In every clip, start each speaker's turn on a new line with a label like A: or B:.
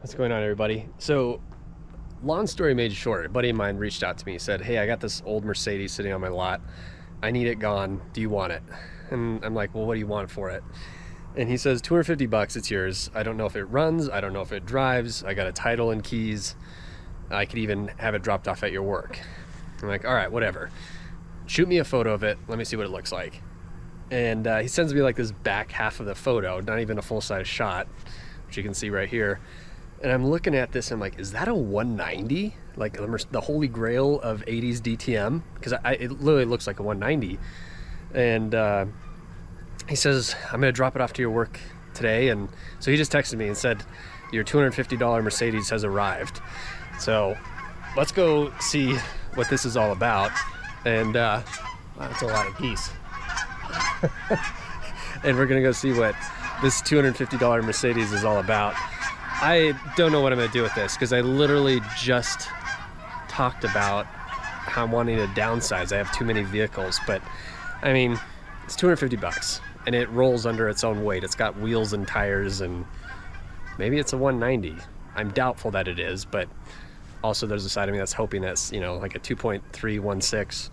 A: What's going on, everybody? So, long story made short, a buddy of mine reached out to me. He said, hey, I got this old Mercedes sitting on my lot. I need it gone. Do you want it? And I'm like, well, what do you want for it? And he says, 250 bucks, it's yours. I don't know if it runs. I don't know if it drives. I got a title and keys. I could even have it dropped off at your work. I'm like, all right, whatever. Shoot me a photo of it. Let me see what it looks like. And he sends me like this back half of the photo, not even a full-size shot, which you can see right here. And I'm looking at this and I'm like, is that a 190? Like the holy grail of 80s DTM? Because it literally looks like a 190. And he says, I'm gonna drop it off to your work today. And so he just texted me and said, your $250 Mercedes has arrived. So let's go see what this is all about. And wow, that's a lot of geese. And we're gonna go see what this $250 Mercedes is all about. I don't know what I'm gonna do with this because I literally just talked about how I'm wanting to downsize. I have too many vehicles, but I mean, it's 250 bucks and it rolls under its own weight. It's got wheels and tires, and maybe it's a 190. I'm doubtful that it is, but also there's a side of me that's hoping that's, you know, like a 2.316.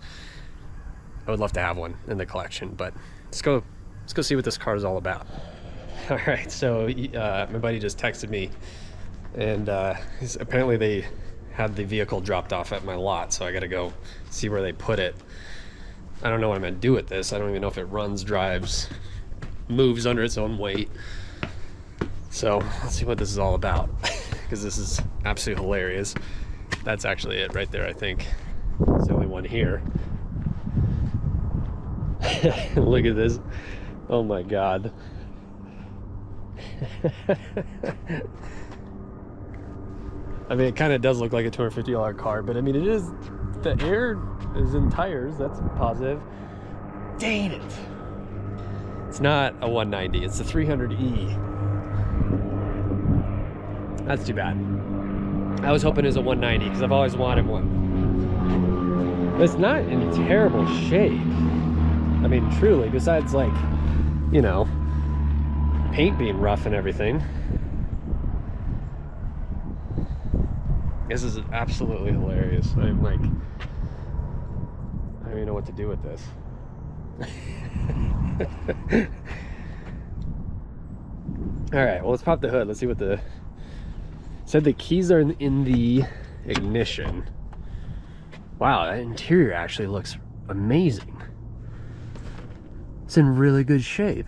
A: I would love to have one in the collection, but let's go see what this car is all about. All right, so my buddy just texted me, and apparently they had the vehicle dropped off at my lot, so I gotta go see where they put it. I don't know what I'm gonna do with this. I don't even know if it runs, drives, moves under its own weight. So let's see what this is all about, because this is absolutely hilarious. That's actually it right there, I think. It's the only one here. Look at this. Oh my God. I mean, it kind of does look like a $250 car, but I mean, it is, the air is in tires. That's positive. Dang it. It's not a 190. It's the 300E. That's too bad. I was hoping it was a 190 because I've always wanted one. But it's not in terrible shape. I mean, truly, besides like, you know, paint being rough and everything. This is absolutely hilarious. I'm like, I don't even know what to do with this. All right, well, let's pop the hood. Let's see what the, said the keys are in the ignition. Wow, that interior actually looks amazing. It's in really good shape.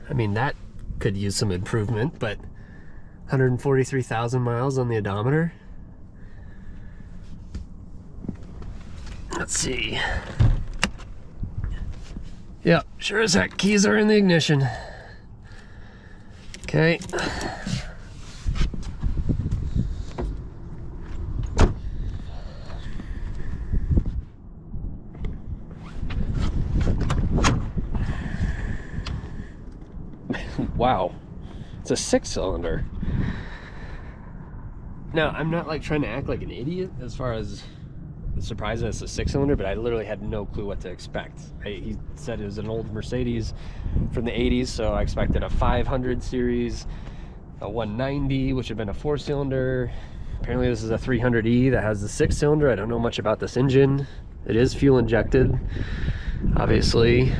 A: I mean, that could use some improvement, but 143,000 miles on the odometer. Let's see. Yep, sure as heck, keys are in the ignition. Okay. Wow, it's a 6-cylinder. Now, I'm not like trying to act like an idiot as far as surprised that it's a 6-cylinder, but I literally had no clue what to expect. He said it was an old Mercedes from the 80s, so I expected a 500 series, a 190, which would have been a 4-cylinder. Apparently this is a 300E that has the 6-cylinder. I don't know much about this engine. It is fuel injected, obviously.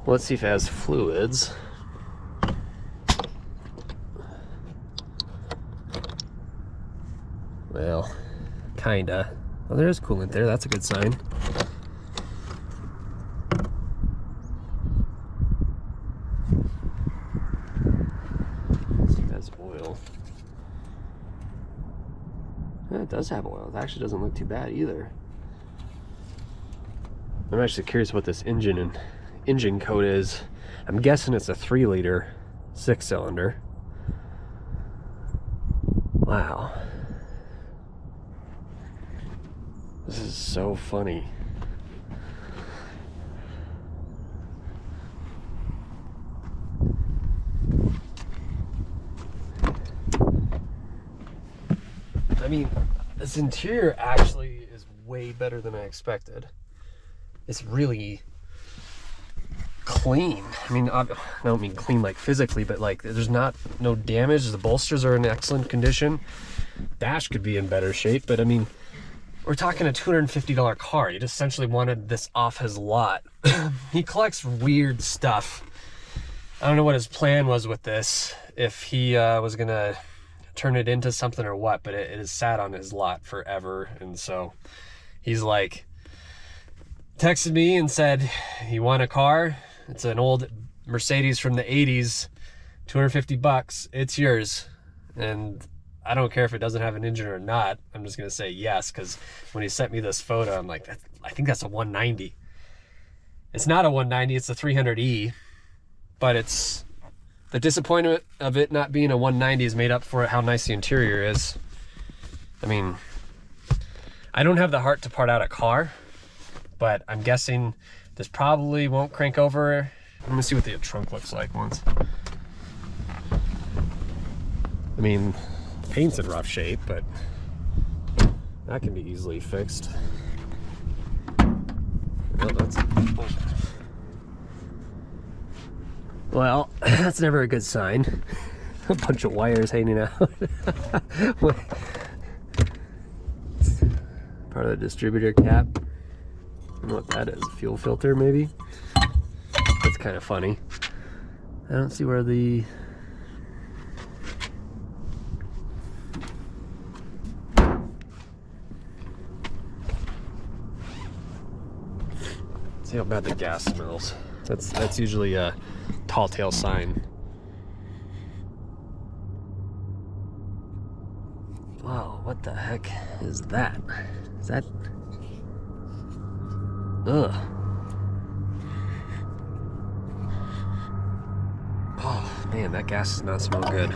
A: Let's see if it has fluids. Well, kinda. Oh, there is coolant there. That's a good sign. Let's see if it has oil. Yeah, it does have oil. It actually doesn't look too bad either. I'm actually curious what this engine code is. I'm guessing it's a 3-liter 6-cylinder. Wow. This is so funny. I mean, this interior actually is way better than I expected. It's really clean. I mean, I don't mean clean like physically, but like there's no damage. The bolsters are in excellent condition. Dash could be in better shape, but I mean, we're talking a $250 car. He just essentially wanted this off his lot. He collects weird stuff. I don't know what his plan was with this, if he was gonna turn it into something or what, but it has sat on his lot forever. And so he's like, texted me and said, you want a car? It's an old Mercedes from the 80s, 250 bucks, it's yours. And I don't care if it doesn't have an engine or not. I'm just gonna say yes, because when he sent me this photo, I'm like, I think that's a 190. It's not a 190, it's a 300E, but it's the disappointment of it not being a 190 is made up for how nice the interior is. I mean, I don't have the heart to part out a car, but I'm guessing this probably won't crank over. Let me see what the trunk looks like once. I mean, paint's in rough shape, but that can be easily fixed. Well, that's never a good sign. A bunch of wires hanging out. Part of the distributor cap. I don't know what that is. A fuel filter, maybe? That's kind of funny. I don't see where the... See how bad the gas smells. That's usually a tall tale sign. Wow, what the heck is that? Is that... Ugh. Oh man, that gas does not smell good.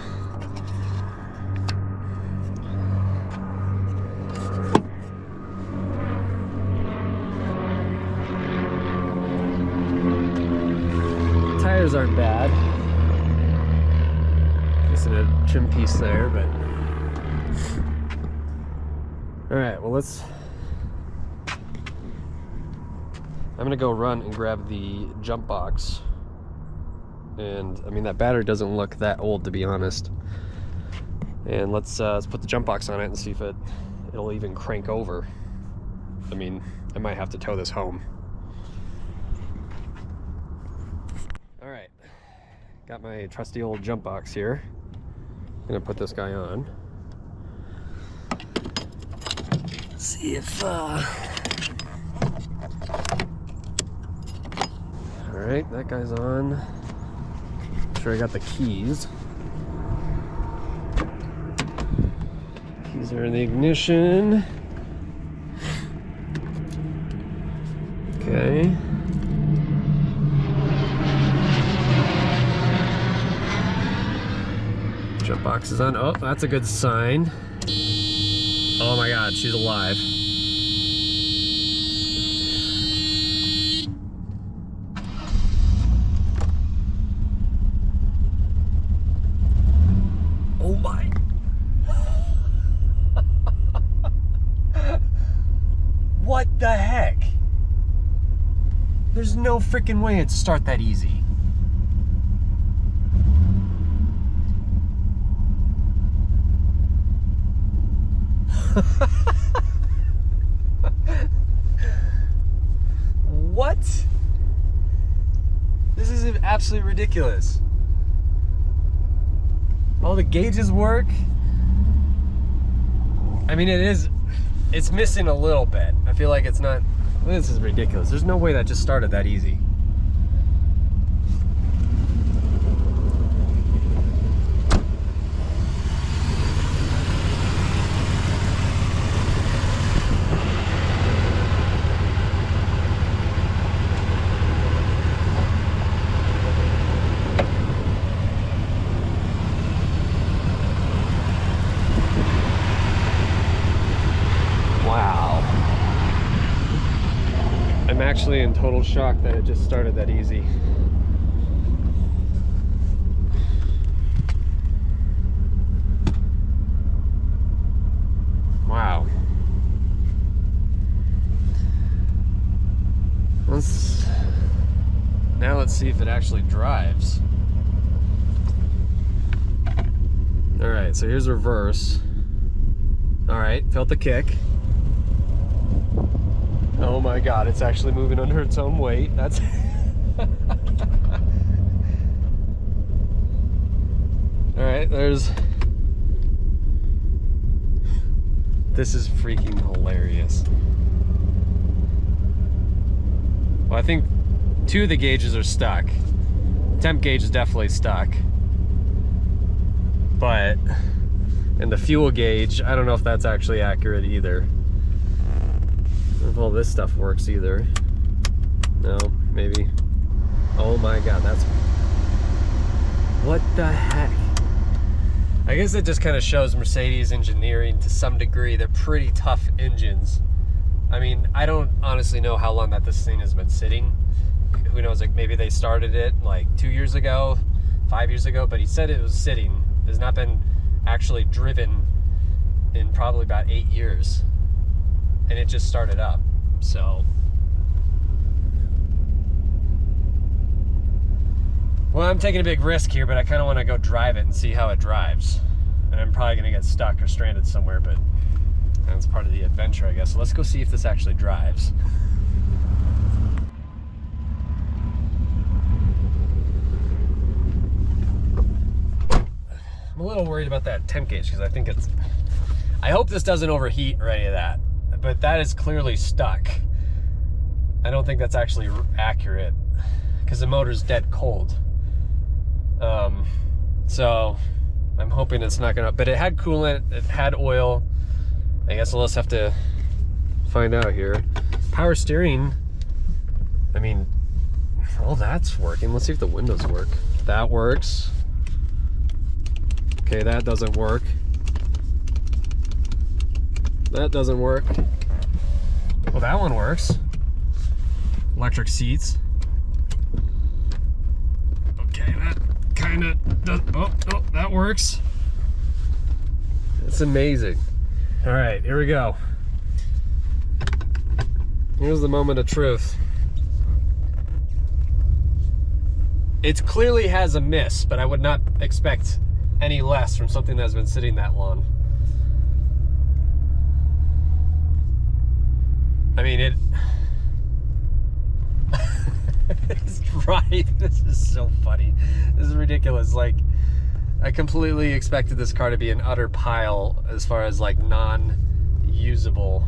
A: Tires aren't bad. Missing a trim piece there, but... Alright, well let's... I'm gonna go run and grab the jump box. And I mean, that battery doesn't look that old, to be honest. And let's put the jump box on it and see if it'll even crank over. I mean, I might have to tow this home. All right, got my trusty old jump box here. Gonna put this guy on. See if all right, that guy's on. Make sure I got the keys. Keys are in the ignition. Okay. Jump box is on. Oh, that's a good sign. Oh my God, she's alive. Oh my. What the heck? There's no freaking way it'd start that easy. What? This is absolutely ridiculous. All the gauges work. I mean, it's missing a little bit. I feel like it's not, this is ridiculous. There's no way that just started that easy. I'm actually in total shock that it just started that easy. Wow. Now let's see if it actually drives. All right, so here's reverse. All right, felt the kick. Oh my God, it's actually moving under its own weight. That's all right, this is freaking hilarious. Well, I think 2 of the gauges are stuck. Temp gauge is definitely stuck. But, and the fuel gauge, I don't know if that's actually accurate either. I don't know if all this stuff works either. No, maybe. Oh my God, that's... What the heck? I guess it just kind of shows Mercedes engineering to some degree. They're pretty tough engines. I mean, I don't honestly know how long that this thing has been sitting. Who knows, like maybe they started it like 2 years ago, 5 years ago, but he said it was sitting. It has not been actually driven in probably about 8 years. And it just started up, so. Well, I'm taking a big risk here, but I kind of want to go drive it and see how it drives. And I'm probably going to get stuck or stranded somewhere, but that's part of the adventure, I guess. So let's go see if this actually drives. I'm a little worried about that temp gauge because I think I hope this doesn't overheat or any of that, but that is clearly stuck. I don't think that's actually accurate because the motor's dead cold. So I'm hoping it's not gonna, but it had coolant, it had oil. I guess we'll just have to find out here. Power steering, I mean, all that's working. Let's see if the windows work. That works. Okay, that doesn't work. That doesn't work. Well, that one works. Electric seats. Okay, that kind of does, oh, that works. It's amazing. All right, here we go. Here's the moment of truth. It clearly has a miss, but I would not expect any less from something that's been sitting that long. I mean, it's right. This is so funny. This is ridiculous. Like, I completely expected this car to be an utter pile as far as like non-usable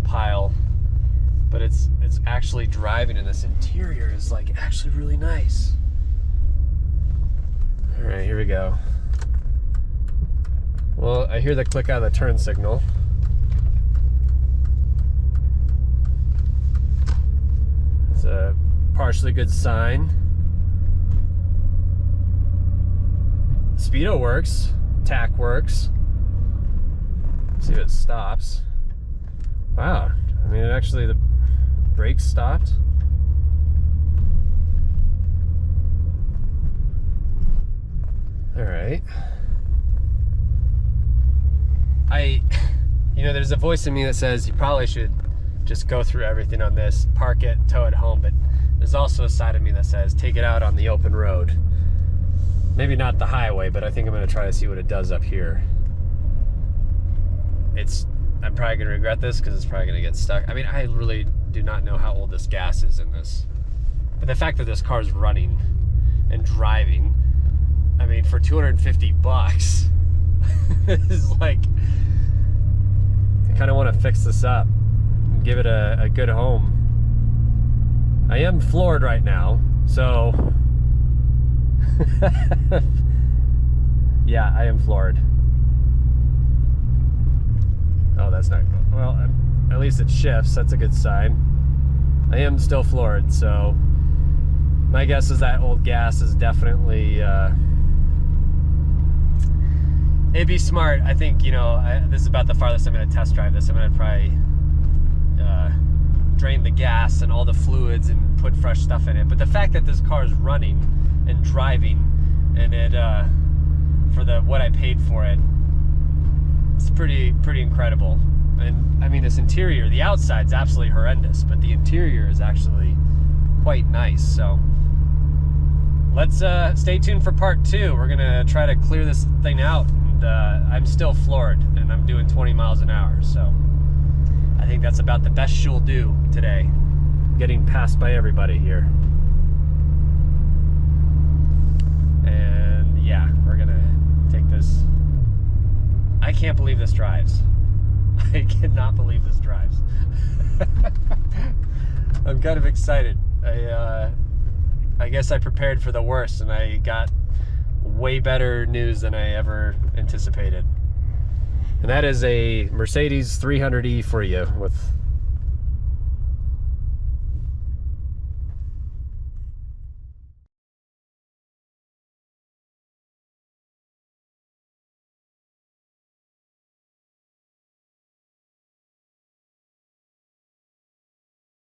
A: pile, but it's actually driving, and this interior is like actually really nice. All right, here we go. Well, I hear the click out of the turn signal. It's a partially good sign. Speedo works. Tack works. Let's see if it stops. Wow. I mean, actually the brakes stopped. All right. You know, there's a voice in me that says you probably should just go through everything on this, park it, tow it home, but there's also a side of me that says take it out on the open road. Maybe not the highway, but I think I'm gonna try to see what it does up here. I'm probably gonna regret this because it's probably gonna get stuck. I mean, I really do not know how old this gas is in this. But the fact that this car is running and driving, I mean, for 250 bucks, is like, I kind of want to fix this up and give it a good home. I am floored right now, so yeah, I am floored. Oh, that's not good. Well, at least it shifts. That's a good sign. I am still floored, so my guess is that old gas is definitely it'd be smart. I think, you know, this is about the farthest I'm going to test drive this. I'm going to probably drain the gas and all the fluids and put fresh stuff in it. But the fact that this car is running and driving, and it for what I paid for it, it's pretty incredible. And I mean, this interior, the outside's absolutely horrendous, but the interior is actually quite nice. So let's stay tuned for part 2. We're gonna try to clear this thing out. And, I'm still floored, and I'm doing 20 miles an hour, so I think that's about the best she'll do today. Getting passed by everybody here. And yeah, we're gonna take this. I can't believe this drives. I cannot believe this drives. I'm kind of excited. I guess I prepared for the worst, and I got way better news than I ever anticipated. And that is a Mercedes 300e for you with